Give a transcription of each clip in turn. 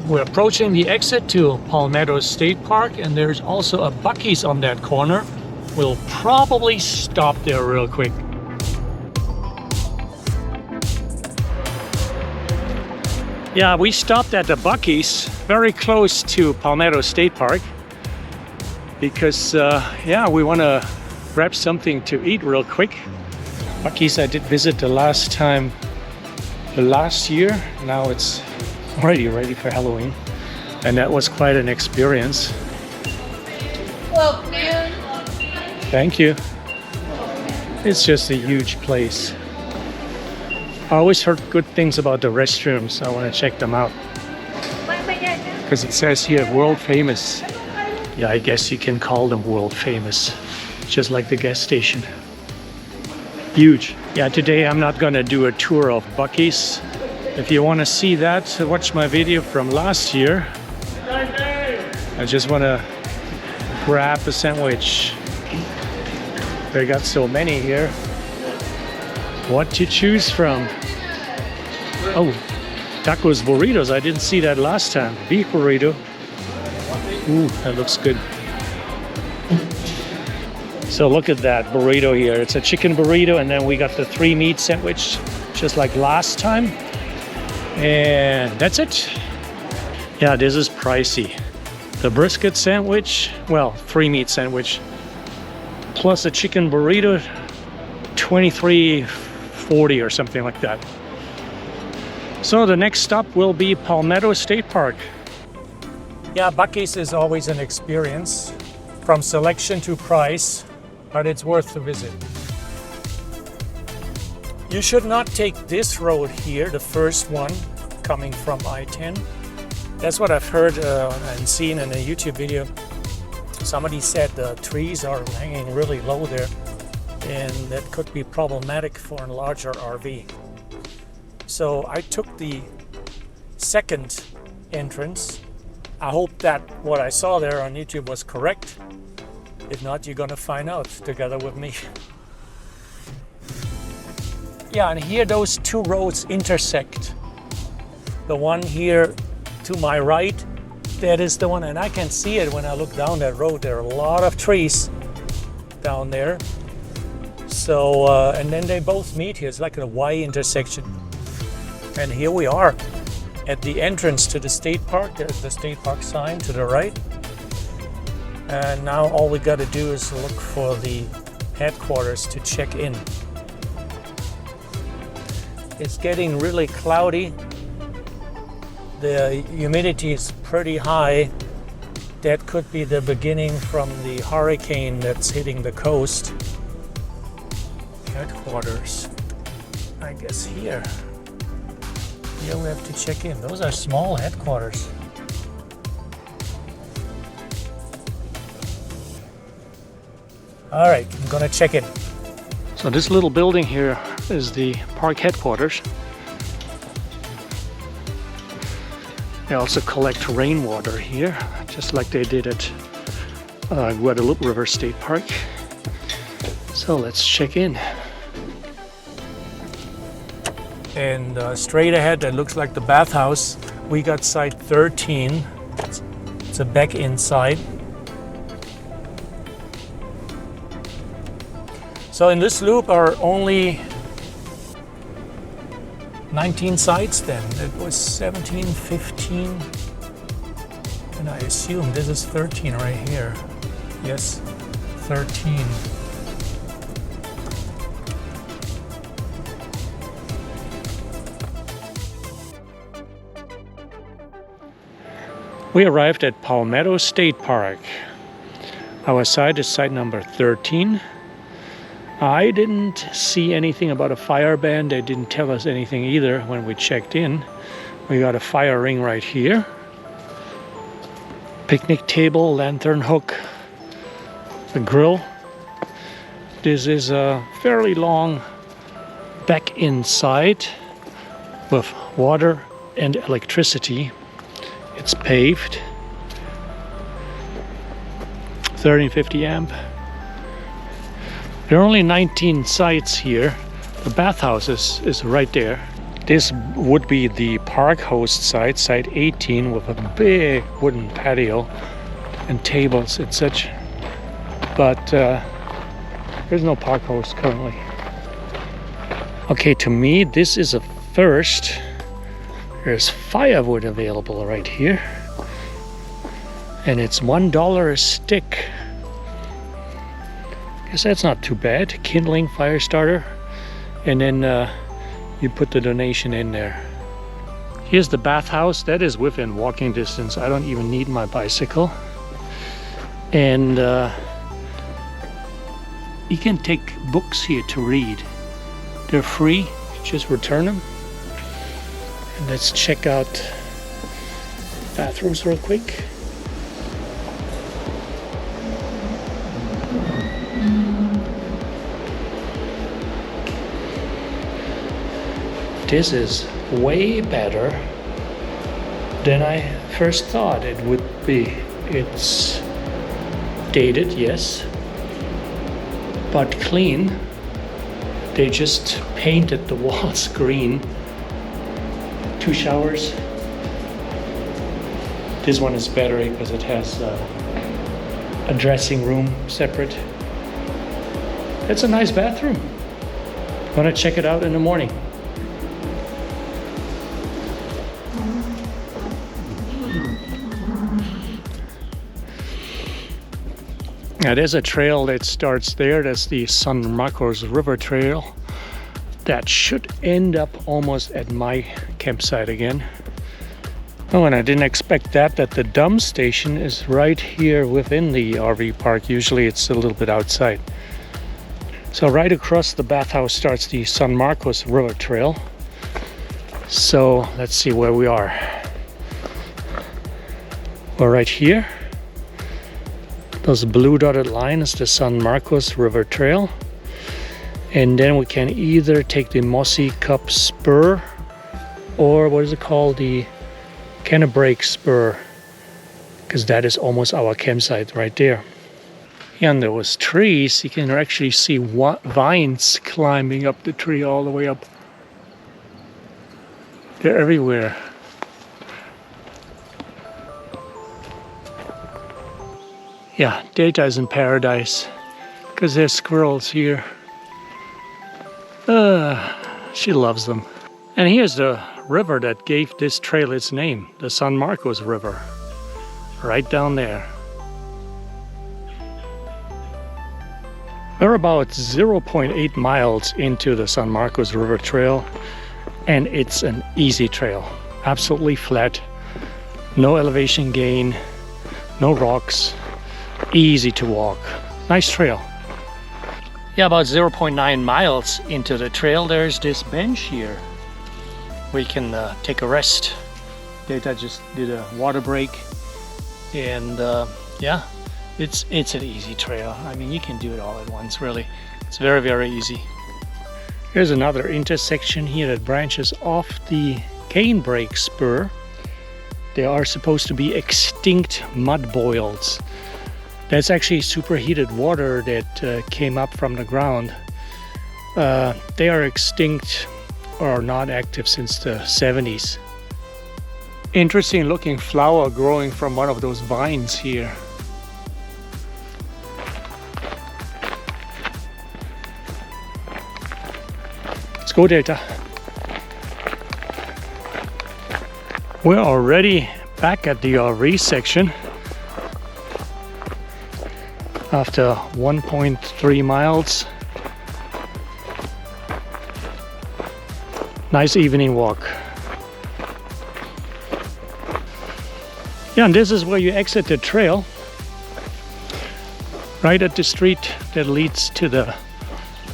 We're approaching the exit to Palmetto State Park, and there's also a Buc-ee's on that corner. We'll probably stop there real quick. Yeah, we stopped at the Buc-ee's very close to Palmetto State Park because, yeah, we want to grab something to eat real quick. Buc-ee's I did visit the last year. Now it's already ready for Halloween, and that was quite an experience. Well, man. Thank you. It's just a huge place. I always heard good things about the restrooms. I want to check them out. Because it says here, world famous. Yeah, I guess you can call them world famous. Just like the gas station. Huge. Yeah, today I'm not going to do a tour of Buc-ee's. If you want to see that, watch my video from last year. I just want to grab a sandwich. They got so many here. What to choose from? Oh, tacos, burritos. I didn't see that last time. Beef burrito. Ooh, that looks good. So look at that burrito here. It's a chicken burrito, and then we got the 3 meat sandwich, just like last time. And that's it. Yeah, this is pricey. The brisket sandwich, well, 3 meat sandwich, plus a chicken burrito, $23.40 or something like that. So the next stop will be Palmetto State Park. Yeah, Buc-ee's is always an experience, from selection to price, but it's worth the visit. You should not take this road here, the first one, coming from I-10. That's what I've heard and seen in a YouTube video. Somebody said the trees are hanging really low there, and that could be problematic for a larger RV. So I took the second entrance. I hope that what I saw there on YouTube was correct. If not, you're gonna find out together with me. Yeah, and here those 2 roads intersect. The one here to my right, that is the one, and I can see it when I look down that road. There are a lot of trees down there. So, and then they both meet here. It's like a Y intersection. And here we are at the entrance to the state park. There's the state park sign to the right. And now all we got to do is look for the headquarters to check in. It's getting really cloudy. The humidity is pretty high. That could be the beginning from the hurricane that's hitting the coast. Headquarters, I guess here. Here we have to check in. Those are small headquarters. All right, I'm gonna check in. So this little building here is the park headquarters. They also collect rainwater here, just like they did at Guadalupe River State Park. So let's check in. And straight ahead, that looks like the bathhouse. We got site 13. It's a back inside. So in this loop are only 19 sites then. It was 17, 15, and I assume this is 13 right here. Yes, 13. We arrived at Palmetto State Park. Our site is site number 13. I didn't see anything about a fire ban. They didn't tell us anything either when we checked in. We got a fire ring right here. Picnic table, lantern hook, the grill. This is a fairly long back inside with water and electricity. It's paved. 1350 amp. There are only 19 sites here. The bathhouse is right there. This would be the park host site, site 18, with a big wooden patio and tables and such. But there's no park host currently. Okay, to me, this is a first. There's firewood available right here. And it's $1 a stick. Guess that's not too bad. Kindling, fire starter. And then you put the donation in there. Here's the bathhouse. That is within walking distance. I don't even need my bicycle. And you can take books here to read. They're free. Just return them. And let's check out bathrooms real quick. This is way better than I first thought it would be. It's dated, yes, but clean. They just painted the walls green. 2 showers. This one is better because it has a dressing room separate. It's a nice bathroom. Want to check it out in the morning. Now there's a trail that starts there. That's the San Marcos River Trail. That should end up almost at my campsite again. Oh, and I didn't expect that the dump station is right here within the RV park. Usually it's a little bit outside. So right across the bathhouse starts the San Marcos River Trail. So let's see where we are. We're right here. Those blue dotted lines, the San Marcos River Trail. And then we can either take the Mossy Cup Spur, or what is it called? The Cannebrake Spur, because that is almost our campsite right there. And there was trees. You can actually see vines climbing up the tree all the way up. They're everywhere. Yeah, Data is in paradise because there's squirrels here. She loves them. And here's the river that gave this trail its name, the San Marcos River, right down there. We're about 0.8 miles into the San Marcos River Trail, and it's an easy trail, absolutely flat, no elevation gain, no rocks. Easy to walk. Nice trail. Yeah, about 0.9 miles into the trail, there's this bench here where you can take a rest. Data just did a water break, and yeah, it's an easy trail. I mean, you can do it all at once, really. It's very, very easy. Here's another intersection here that branches off the Canebrake Spur. There are supposed to be extinct mud boils. That's actually superheated water that came up from the ground. They are extinct or not active since the 70s. Interesting looking flower growing from one of those vines here. Let's go, Data. We're already back at the RV section. After 1.3 miles. Nice evening walk. Yeah, and this is where you exit the trail. Right at the street that leads to the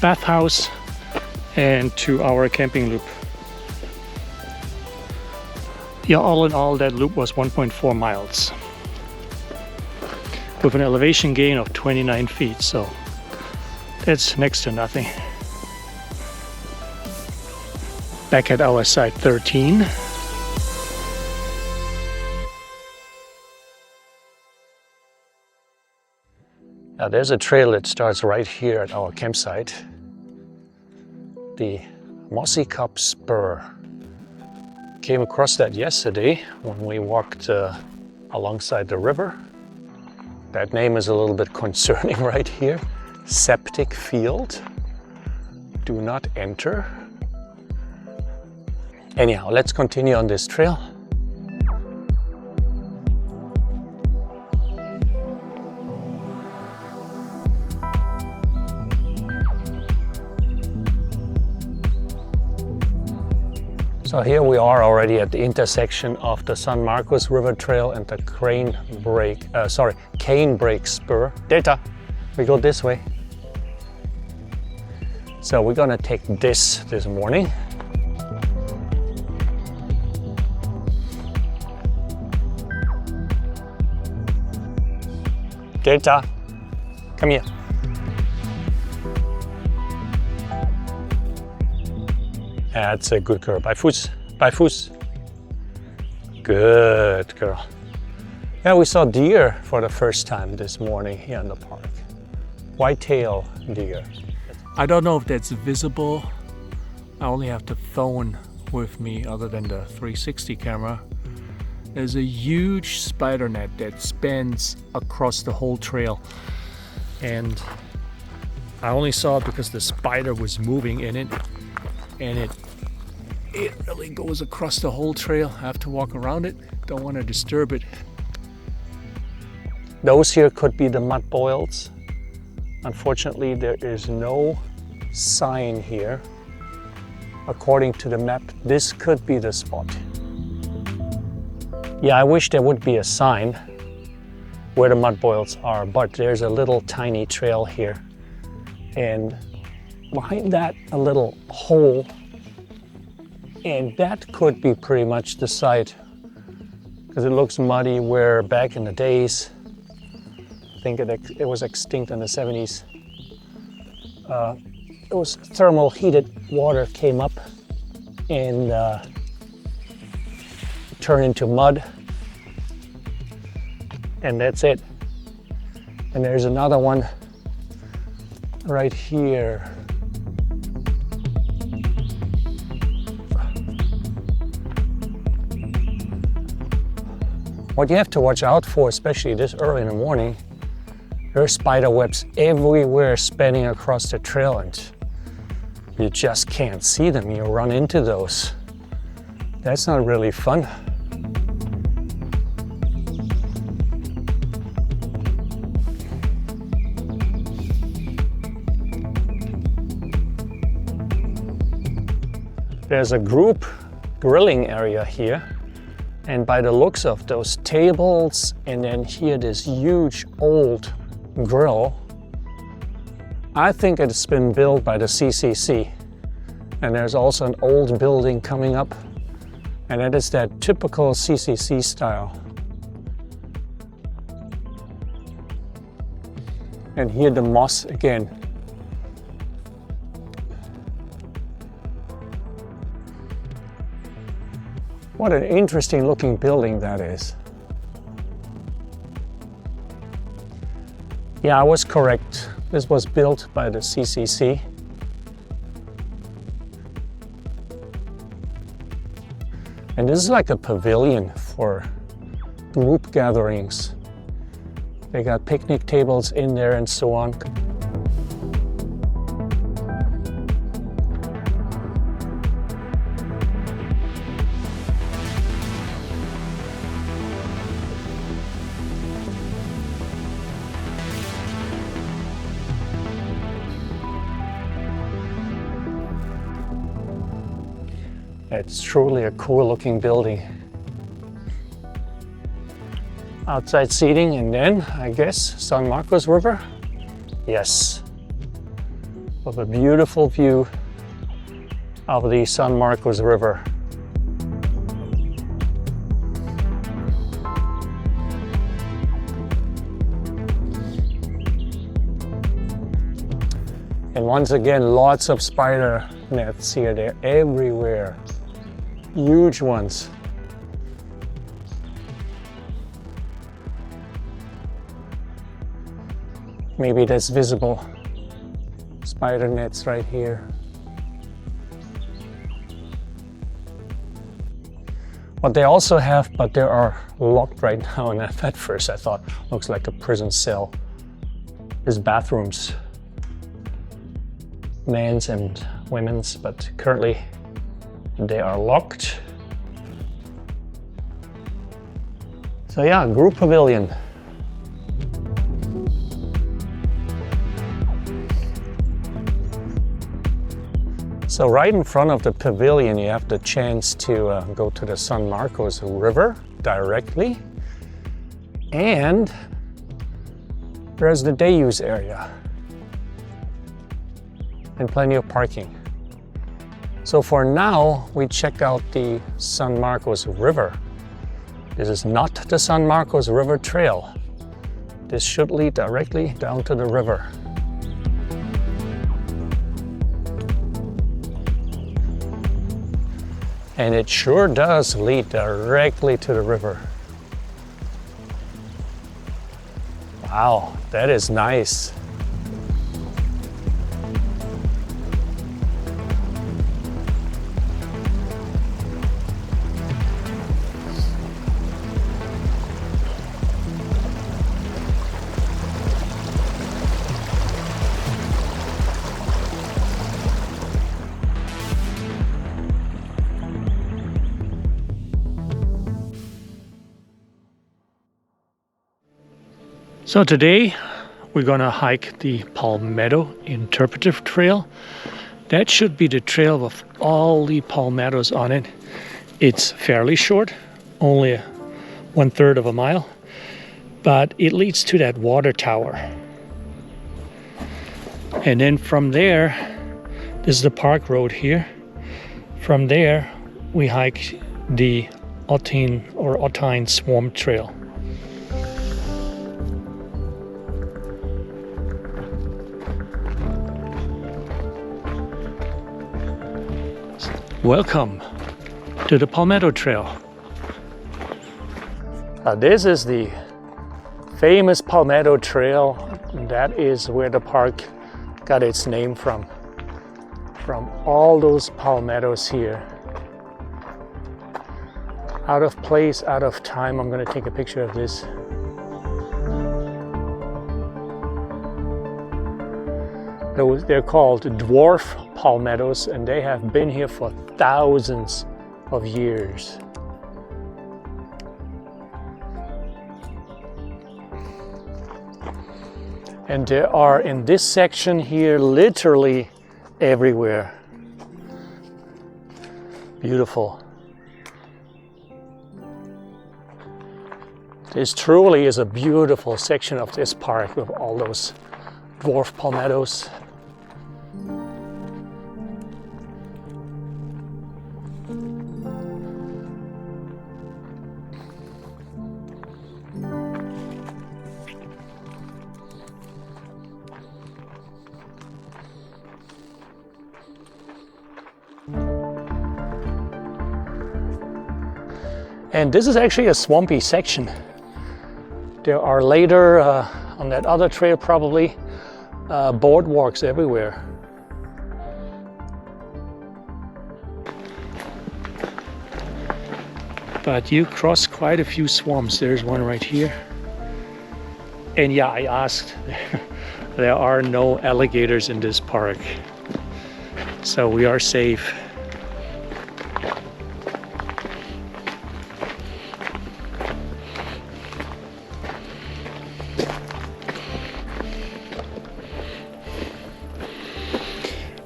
bathhouse and to our camping loop. Yeah, all in all, that loop was 1.4 miles. With an elevation gain of 29 feet, so that's next to nothing. Back at our site 13. Now there's a trail that starts right here at our campsite. The Mossy Cup Spur. came across that yesterday when we walked alongside the river. That name is a little bit concerning right here. Septic field. Do not enter. Anyhow, let's continue on this trail. So here we are already at the intersection of the San Marcos River Trail and the Cane Break Spur. Delta, we go this way. So we're gonna take this morning. Delta, come here. That's a good girl. Bei Fuß, bei Fuß. Good girl. Yeah, we saw deer for the first time this morning here in the park. Whitetail deer. I don't know if that's visible. I only have the phone with me other than the 360 camera. There's a huge spider net that spans across the whole trail. And I only saw it because the spider was moving in it. And it really goes across the whole trail. I have to walk around it. Don't want to disturb it. Those here could be the mud boils. Unfortunately, there is no sign here. According to the map, this could be the spot. Yeah, I wish there would be a sign where the mud boils are, but there's a little tiny trail here. And behind that, a little hole, and that could be pretty much the site because it looks muddy where back in the days, I think it was extinct in the 70s, it was thermal heated water came up and turned into mud, and that's it. And there's another one right here. What you have to watch out for, especially this early in the morning, there are spider webs everywhere spanning across the trail and you just can't see them. You run into those. That's not really fun. There's a group grilling area here. And by the looks of those tables and then here this huge old grill, I think it's been built by the CCC. And there's also an old building coming up, and that is that typical CCC style. And here the moss again. What an interesting looking building that is. Yeah, I was correct. This was built by the CCC. And this is like a pavilion for group gatherings. They got picnic tables in there and so on. It's truly a cool looking building. Outside seating, and then I guess San Marcos River. Yes, with a beautiful view of the San Marcos River. And once again, lots of spider nets here. They're everywhere. Huge ones. Maybe that's visible. Spider nets right here. What they also have, but they are locked right now, and at first I thought looks like a prison cell, is bathrooms. Men's and women's, but currently they are locked. So yeah, group pavilion. So right in front of the pavilion, you have the chance to go to the San Marcos River directly. And there's the day use area. And plenty of parking. So for now, we check out the San Marcos River. This is not the San Marcos River Trail. This should lead directly down to the river. And it sure does lead directly to the river. Wow, that is nice. So today we're gonna hike the Palmetto Interpretive Trail. That should be the trail with all the palmettos on it. It's fairly short, only 1/3 of a mile, but it leads to that water tower. And then from there, this is the park road here. From there, we hike the Otine Swamp Trail. Welcome to the Palmetto Trail. This is the famous Palmetto Trail. That is where the park got its name from all those palmettos here. Out of place, out of time. I'm gonna take a picture of this. They're called dwarf palmettos, and they have been here for thousands of years. And there are in this section here literally everywhere. Beautiful. This truly is a beautiful section of this park with all those dwarf palmettos. And this is actually a swampy section. There are later, on that other trail probably, boardwalks everywhere. But you cross quite a few swamps. There's one right here. And yeah, I asked, there are no alligators in this park. So we are safe.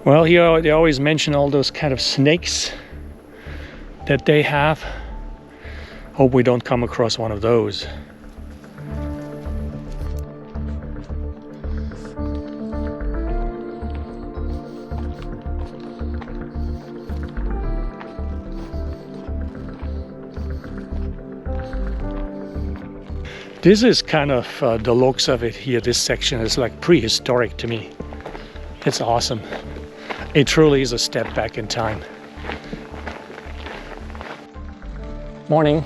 Well, here they always mention all those kind of snakes that they have. Hope we don't come across one of those. This is kind of the looks of it here. This section is like prehistoric to me. It's awesome. It truly is a step back in time. Morning.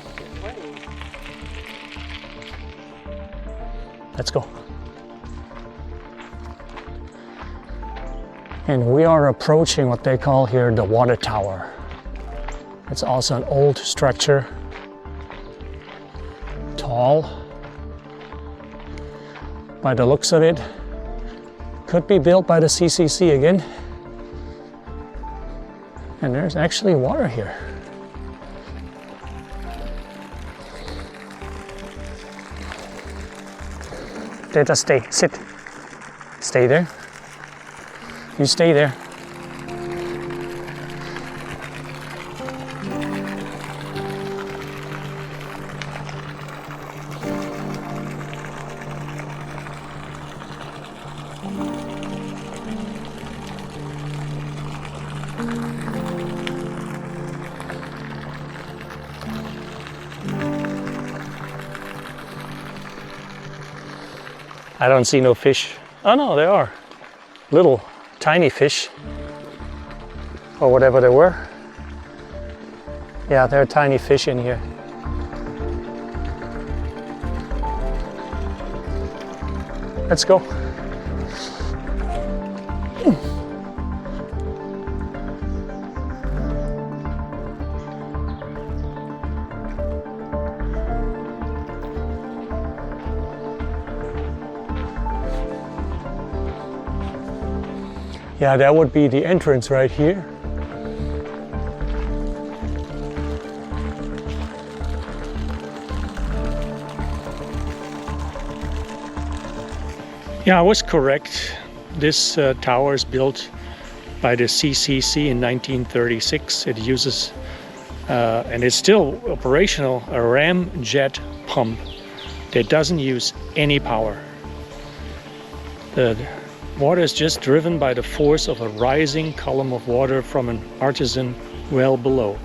Let's go. And we are approaching what they call here the water tower. It's also an old structure hall. By the looks of it, could be built by the CCC again. And there's actually water here. Data, stay, sit. Stay there. You stay there. I don't see no fish. Oh no, there are little tiny fish, or whatever they were. Yeah, there are tiny fish in here. Let's go. Yeah, that would be the entrance right here. Yeah, I was correct. This tower is built by the CCC in 1936. It uses, and it's still operational, a ramjet pump that doesn't use any power. The water is just driven by the force of a rising column of water from an artesian well below.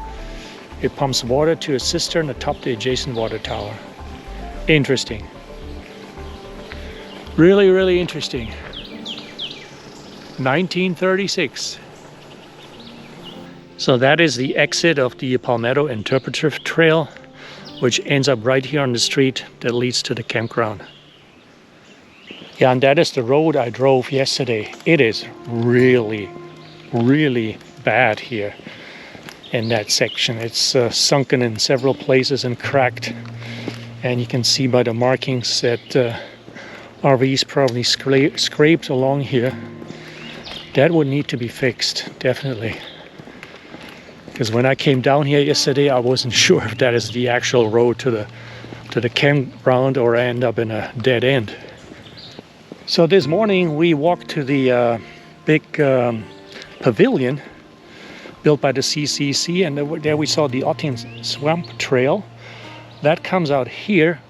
It pumps water to a cistern atop the adjacent water tower. Interesting. Really, really interesting. 1936. So that is the exit of the Palmetto Interpretive Trail, which ends up right here on the street that leads to the campground. Yeah, and that is the road I drove yesterday. It is really, really bad here in that section. It's sunken in several places and cracked. And you can see by the markings that RVs probably scraped along here. That would need to be fixed, definitely. Because when I came down here yesterday, I wasn't sure if that is the actual road to the campground or I end up in a dead end. So this morning we walked to the big pavilion built by the CCC, and there we saw the Otin Swamp Trail. That comes out here.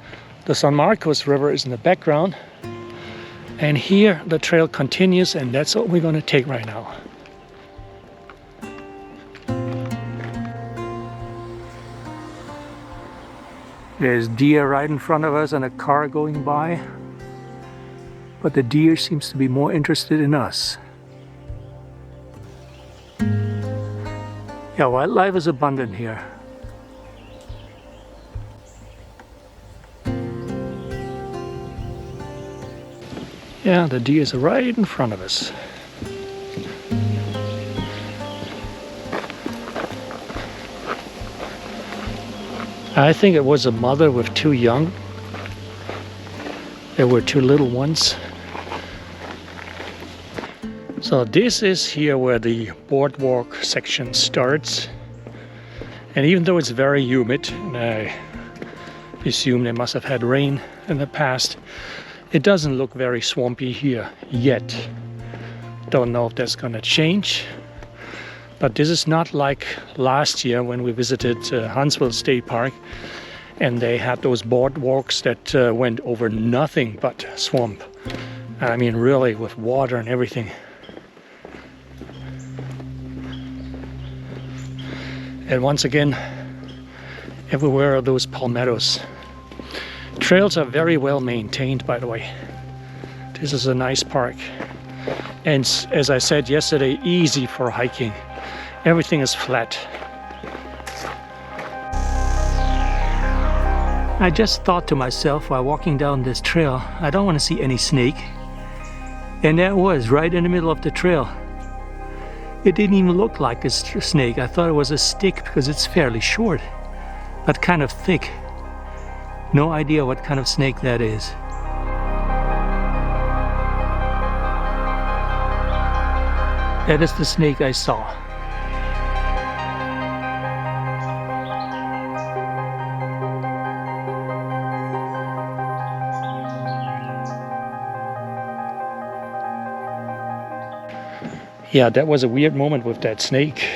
The San Marcos River is in the background. And here the trail continues, and that's what we're going to take right now. There's deer right in front of us and a car going by. But the deer seems to be more interested in us. Yeah, wildlife is abundant here. Yeah, the deer is right in front of us. I think it was a mother with two young. There were two little ones. So this is here where the boardwalk section starts. And even though it's very humid, and I assume they must have had rain in the past, it doesn't look very swampy here yet. Don't know if that's gonna change. But this is not like last year when we visited Gonzales State Park and they had those boardwalks that went over nothing but swamp. I mean, really, with water and everything. And once again, everywhere are those palmettos. Trails are very well maintained, by the way. This is a nice park. And as I said yesterday, easy for hiking. Everything is flat. I just thought to myself while walking down this trail, I don't want to see any snake. And there was, right in the middle of the trail. It didn't even look like a snake. I thought it was a stick because it's fairly short, but kind of thick. No idea what kind of snake that is. That is the snake I saw. Yeah, that was a weird moment with that snake.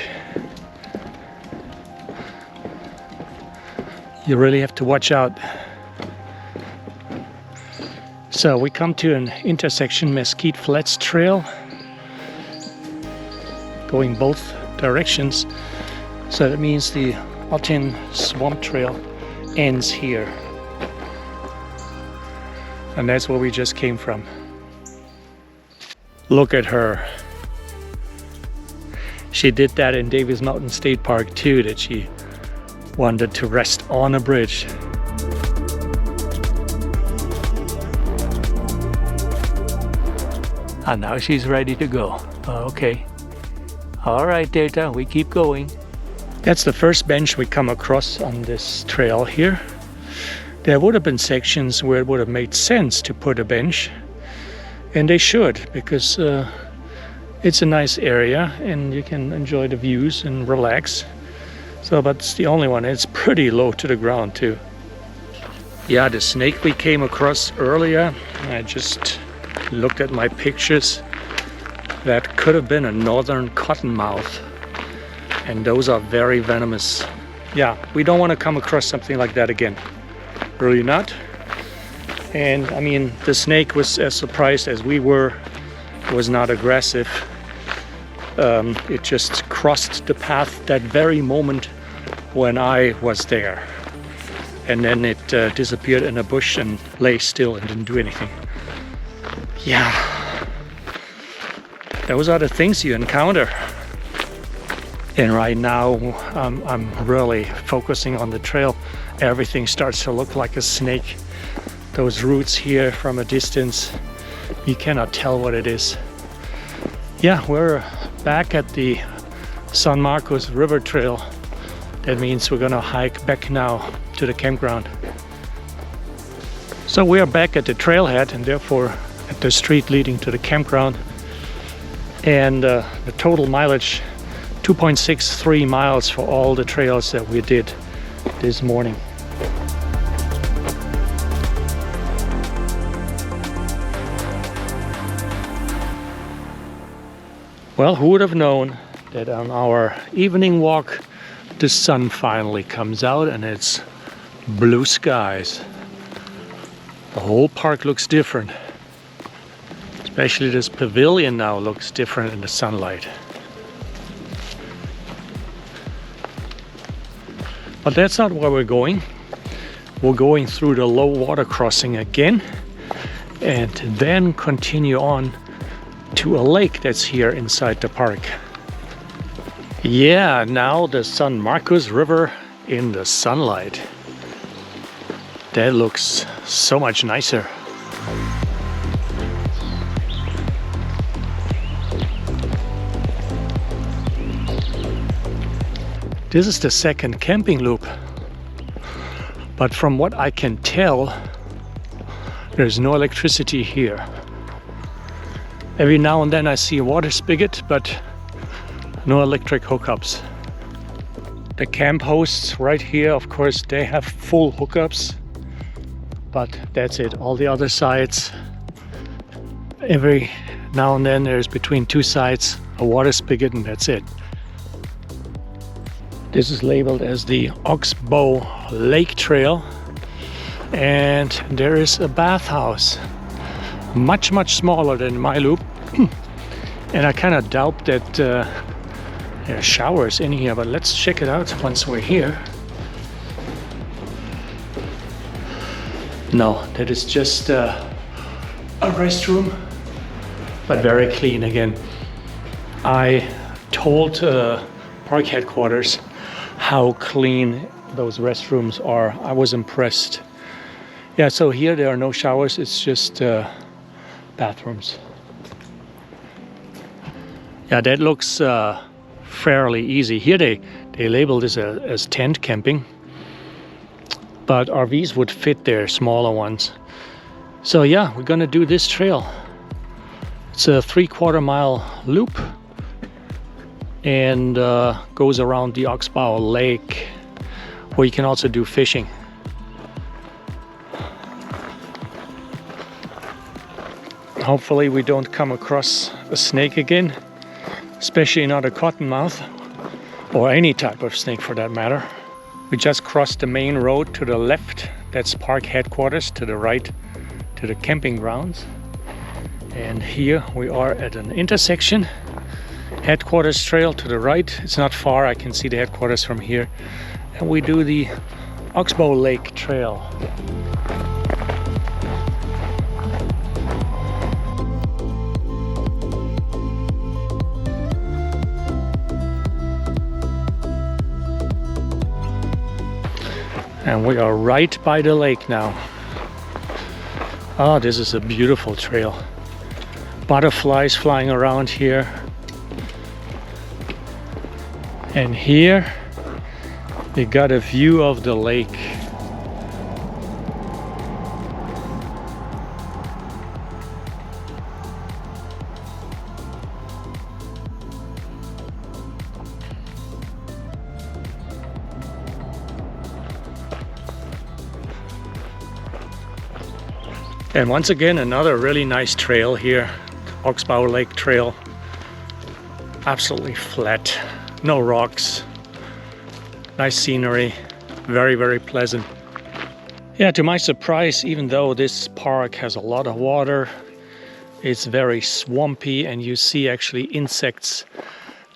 You really have to watch out. So we come to an intersection, Mesquite Flats Trail, going both directions. So that means the Otin Swamp Trail ends here. And that's where we just came from. Look at her. She did that in Davis Mountain State Park too, that she wanted to rest on a bridge. And now she's ready to go. Okay. All right, Data, we keep going. That's the first bench we come across on this trail here. There would have been sections where it would have made sense to put a bench, and they should, because it's a nice area and you can enjoy the views and relax. So, but it's the only one. It's pretty low to the ground too. Yeah, the snake we came across earlier, I just looked at my pictures. That could have been a northern cottonmouth, and those are very venomous. Yeah, we don't want to come across something like that again. Really not. And I mean, the snake was as surprised as we were. It was not aggressive. It just crossed the path that very moment when I was there. And then it disappeared in a bush and lay still and didn't do anything. Yeah. Those are the things you encounter. And right now I'm really focusing on the trail. Everything starts to look like a snake. Those roots here from a distance, you cannot tell what it is. Yeah, we're back at the San Marcos River Trail. That means we're gonna hike back now to the campground. So we are back at the trailhead and therefore at the street leading to the campground. And the total mileage, 2.63 miles for all the trails that we did this morning. Well, who would have known that on our evening walk the sun finally comes out and it's blue skies. The whole park looks different. Especially this pavilion now looks different in the sunlight. But that's not where we're going. We're going through the low water crossing again and then continue on to a lake that's here inside the park. Yeah, now the San Marcos River in the sunlight. That looks so much nicer. This is the second camping loop, but from what I can tell, there's no electricity here. Every now and then I see a water spigot, but no electric hookups. The camp hosts right here, of course, they have full hookups, but that's it. All the other sites, every now and then there's between two sites a water spigot and that's it. This is labeled as the Oxbow Lake Trail, and there is a bathhouse, much smaller than my loop. And I kind of doubt that there are showers in here, but let's check it out once we're here. No, that is just a restroom, but very clean again. I told park headquarters how clean those restrooms are. I was impressed. Yeah, so here there are no showers, it's just bathrooms. Yeah, that looks fairly easy. Here they label this as tent camping. but RVs would fit there, smaller ones. So yeah, we're gonna do this trail. It's a 3/4 mile loop and goes around the Oxbow Lake, where you can also do fishing. Hopefully we don't come across a snake again, especially not a cottonmouth, or any type of snake for that matter. We just crossed the main road to the left. That's park headquarters. To the right, to the camping grounds. And here we are at an intersection. Headquarters trail to the right. It's not far. I can see the headquarters from here. And we do the Oxbow Lake Trail. And we are right by the lake now. Oh, this is a beautiful trail. Butterflies flying around here. And here we got a view of the lake. And once again, another really nice trail here, Oxbow Lake Trail. Absolutely flat, no rocks, nice scenery, very, very pleasant. Yeah, to my surprise, even though this park has a lot of water, it's very swampy and you see actually insects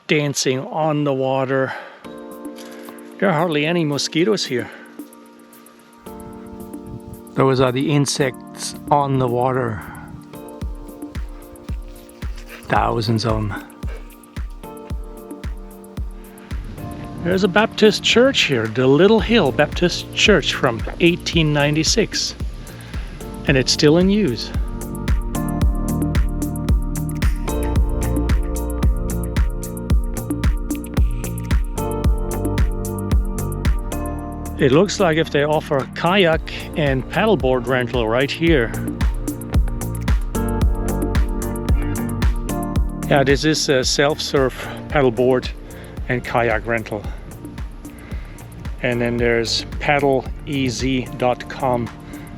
dancing on the water. There are hardly any mosquitoes here. Those are the insects on the water. Thousands of them. There's a Baptist church here, the Little Hill Baptist Church from 1896. And it's still in use. It looks like if they offer kayak and paddleboard rental right here. Yeah, this is a self-serve paddleboard and kayak rental. And then there's paddleez.com,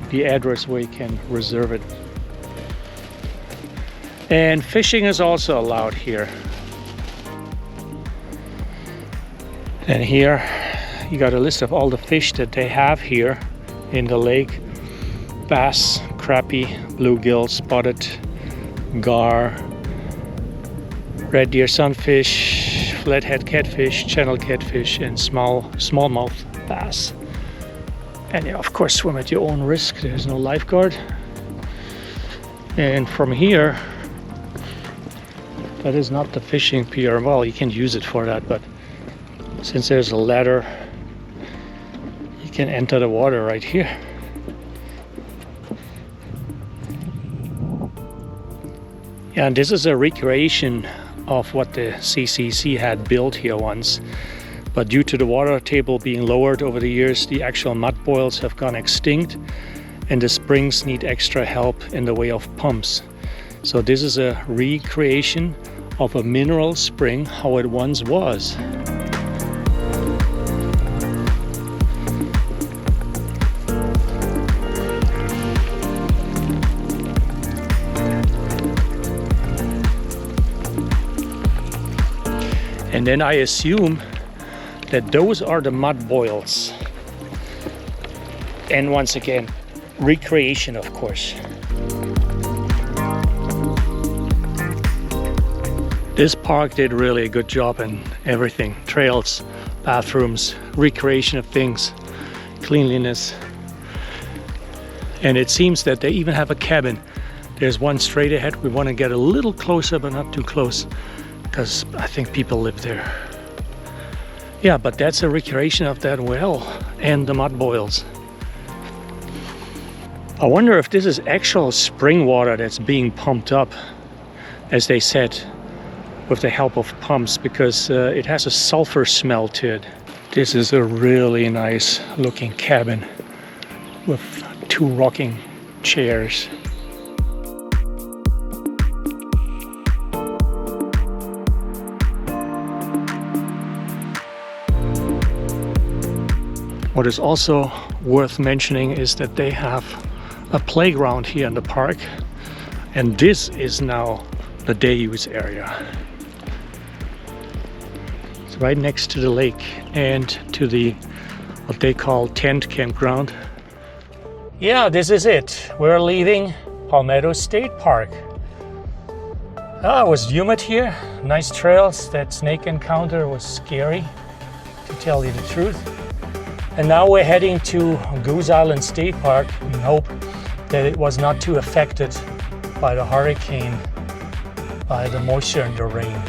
the address where you can reserve it. And fishing is also allowed here. And here you got a list of all the fish that they have here in the lake. Bass, crappie, bluegill, spotted, gar, red deer sunfish, flathead catfish, channel catfish, and smallmouth bass. And yeah, of course, swim at your own risk. There's no lifeguard. And from here, that is not the fishing pier. Well, you can use it for that, but since there's a ladder, you can enter the water right here. Yeah, and this is a recreation of what the CCC had built here once. But due to the water table being lowered over the years, the actual mud boils have gone extinct and the springs need extra help in the way of pumps. So this is a recreation of a mineral spring, how it once was. And then I assume that those are the mud boils. And once again, recreation, of course. This park did really a good job in everything. Trails, bathrooms, recreation of things, cleanliness. And it seems that they even have a cabin. There's one straight ahead. We want to get a little closer, but not too close, because I think people live there. Yeah, but that's a recreation of that well and the mud boils. I wonder if this is actual spring water that's being pumped up, as they said, with the help of pumps, because it has a sulfur smell to it. This is a really nice looking cabin. with 2 rocking chairs. What is also worth mentioning is that they have a playground here in the park, and this is now the day use area. It's right next to the lake and to the what they call tent campground. Yeah, this is it. We're leaving Palmetto State Park. It was humid here, nice trails. That snake encounter was scary, to tell you the truth. And now we're heading to Gonzales State Park. We hope that it was not too affected by the hurricane, by the moisture and the rain.